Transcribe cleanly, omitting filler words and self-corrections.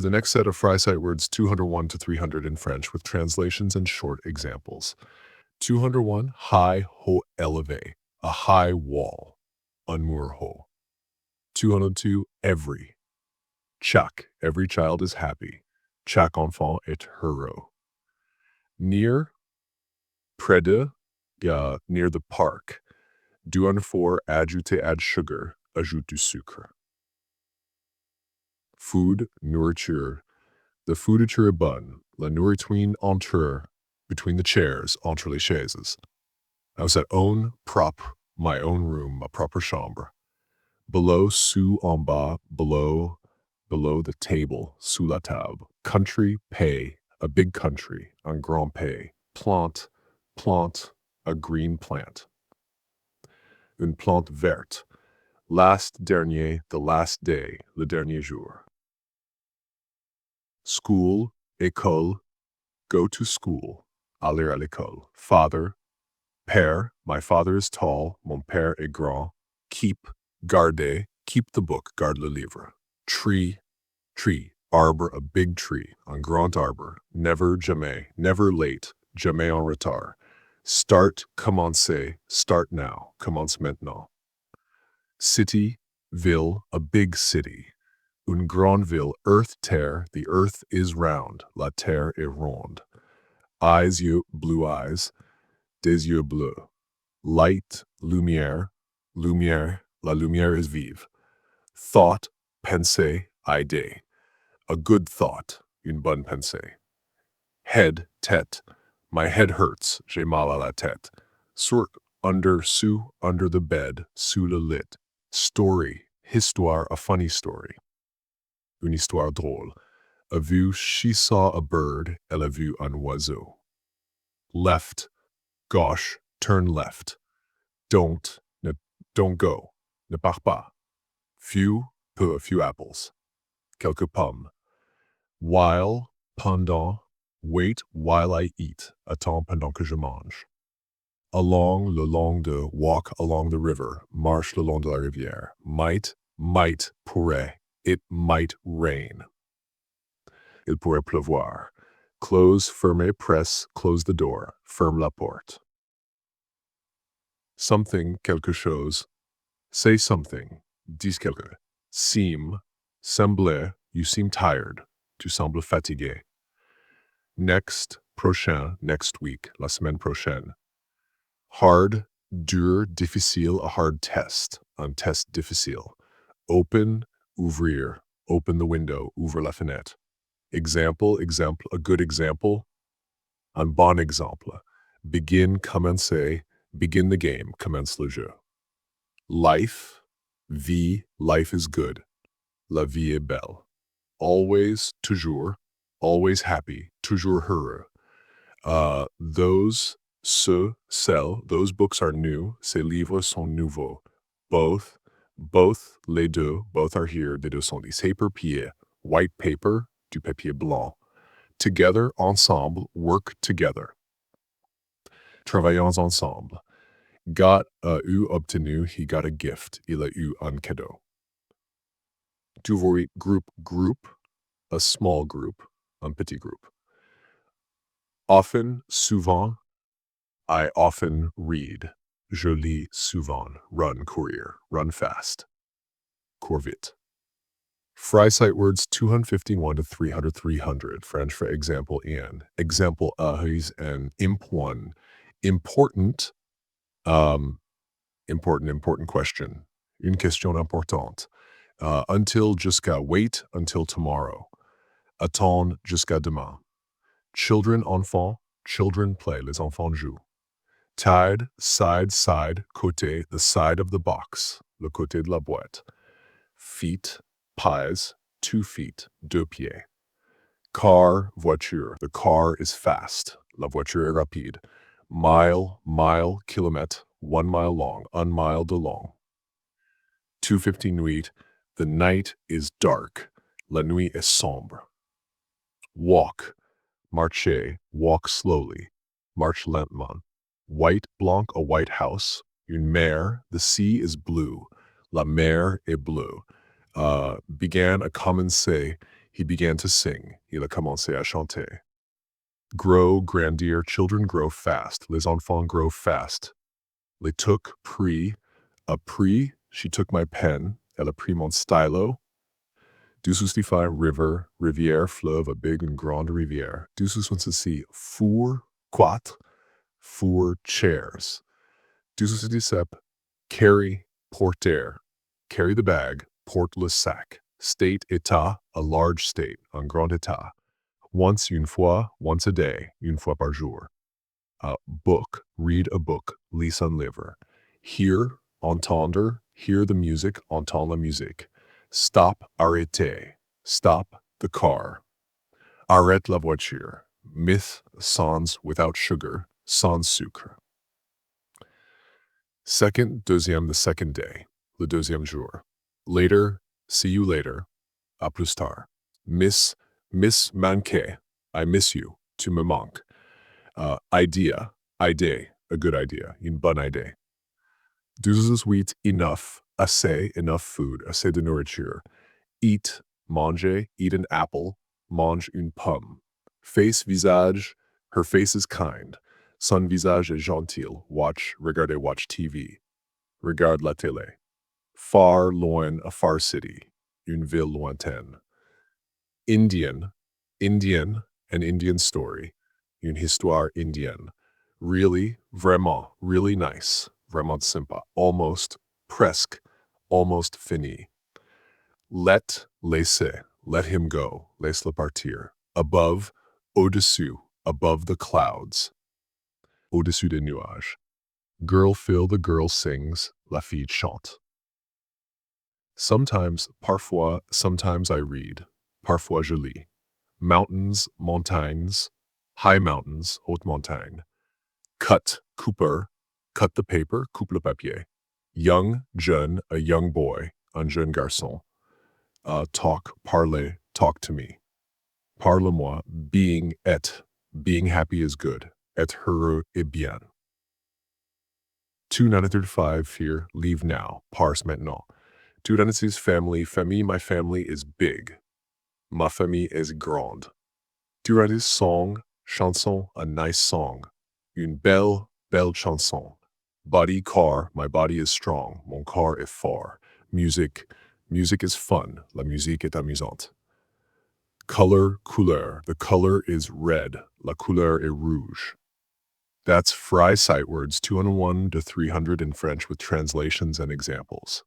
the next set of Freisight words 201 to 300 in French with translations and short examples. 201, high, haut, élevé, a high wall, un mur haut. 202, every, chaque, every child is happy, chaque enfant est heureux. Near, près de, near the park. 204, ajouter, add sugar, ajoute du sucre. Food, nourriture, the fourniture est bonne, la nourriture entre, between the chairs, entre les chaises. I was at own, propre, my own room, ma propre chambre. Below, sous, en bas, below the table, sous la table. Country, pays, a big country, un grand pays. Plante, a green plant. Une plante verte. Last, dernier, the last day, le dernier jour. School, école, go to school, aller à l'école. Father, père, my father is tall, mon père est grand. Keep, garder, keep the book, garde le livre. Tree, arbre, a big tree, un grand arbre. Never, jamais, never late, jamais en retard. Start, commencer, start now, commence maintenant. City, ville, a big city. Une grande ville, earth, terre, the earth is round, la terre est ronde. Eyes, yeux, blue eyes, des yeux bleus. Light, lumière, la lumière is vive. Thought, pensée, idée, a good thought, une bonne pensée. Head, tête, my head hurts, j'ai mal à la tête. Sort, under, sous, under the bed, sous le lit. Story, histoire, a funny story. Une histoire drôle. A vue, she saw a bird, elle a vu un oiseau. Left, gauche, turn left. Don't go, ne pars pas. Few, peu, a few apples. Quelques pommes. While, pendant, wait while I eat, attends pendant que je mange. Along, le long de, walk along the river, marche le long de la rivière. Might, pourrait, it might rain. Il pourrait pleuvoir. Close, fermer, press, close the door, ferme la porte. Something, quelque chose. Say something, dis quelque. Seem, sembler, you seem tired, tu sembles fatigué. Next, prochain, next week, la semaine prochaine. Hard, dur, difficile, a hard test, un test difficile. Open, ouvrir, open the window, ouvre la fenêtre. Example, a good example, un bon exemple. Begin, commencer, begin the game, commence le jeu. Life, vie, life is good. La vie est belle. Always, toujours, always happy, toujours heureux. Those, ceux, celles, those books are new, ces livres sont nouveaux. Both, les deux, both are here, les deux sont des papier, white paper, du papier blanc. Together, ensemble, work together. Travaillons ensemble. Got a eu obtenu, he got a gift, il a eu un cadeau. Devoir group, a small group, un petit groupe. Often, souvent, I often read. Je lis souvent. Run, courir, run fast. Cours vite. Freisight words 251 to 300. French for example in. Example is an important. Important question. Une question importante. Until, jusqu'à, wait until tomorrow. Attendre jusqu'à demain. Children, enfants, children play, les enfants jouent. Tide, side, côté, the side of the box, le côté de la boîte. Feet, pies, 2 feet, deux pieds. Car, voiture, the car is fast, la voiture est rapide. Mile, kilomètre, 1 mile long, un mile de long. 2:15 nuit, the night is dark, la nuit est sombre. Walk, marcher, walk slowly, marche lentement. White, blanc, a white house. Une mer, the sea is blue, la mer est bleue. Began, a commencer, He began to sing. Il a commencé à chanter. Grow, grandir, children grow fast. Les enfants grow fast. Les took, pris. A pris, she took my pen. Elle a pris mon stylo. Du river, rivière, fleuve, a big and grande rivière. Du wants to see four, quatre, four chairs. Du carry, porter, carry the bag, porte le sac. State, état, a large state, un grand état. Once, une fois, once a day, une fois par jour. Book, read a book, lis un livre. Hear, entendre, hear the music, entend la musique. Stop, arrêter, stop the car. Arrête la voiture. Myth, sans, without sugar, sans sucre. Second, deuxième, the second day, le deuxième jour. Later, see you later, à plus tard. Miss manquer, I miss you, tu me manques. Idea, idée, a good idea, une bonne idée. 18, enough, assez, enough food, assez de nourriture. Eat, manger, eat an apple, mange une pomme. Face, visage, her face is kind. Son visage est gentil, watch, regarder, watch TV. Regarde la télé. Far, loin, a far city, une ville lointaine. Indian, an Indian story, une histoire indienne. Really, vraiment, really nice, vraiment sympa. Almost, presque, almost fini. Let, laisser, let him go, laisse-le partir. Above, au-dessous, above the clouds. Au-dessus des nuages. Girl fill, the girl sings, la fille chante. Sometimes, parfois, sometimes I read. Parfois je lis. Mountains, montagnes, high mountains, haute montagne. Cut, couper, cut the paper, coupe le papier. Young, jeune, a young boy, un jeune garçon. Talk, parler, talk to me. Parle-moi, being being happy is good. Être heureux est bien. 235 here, leave now, pars maintenant. 296 family, famille, my family is big. Ma famille est grande. 296 song, chanson, a nice song. Une belle, belle chanson. Body, car, my body is strong. Mon corps est fort. Music, music is fun. La musique est amusante. Color, couleur, the color is red. La couleur est rouge. That's Fry Sight Words 201 to 300 in French with translations and examples.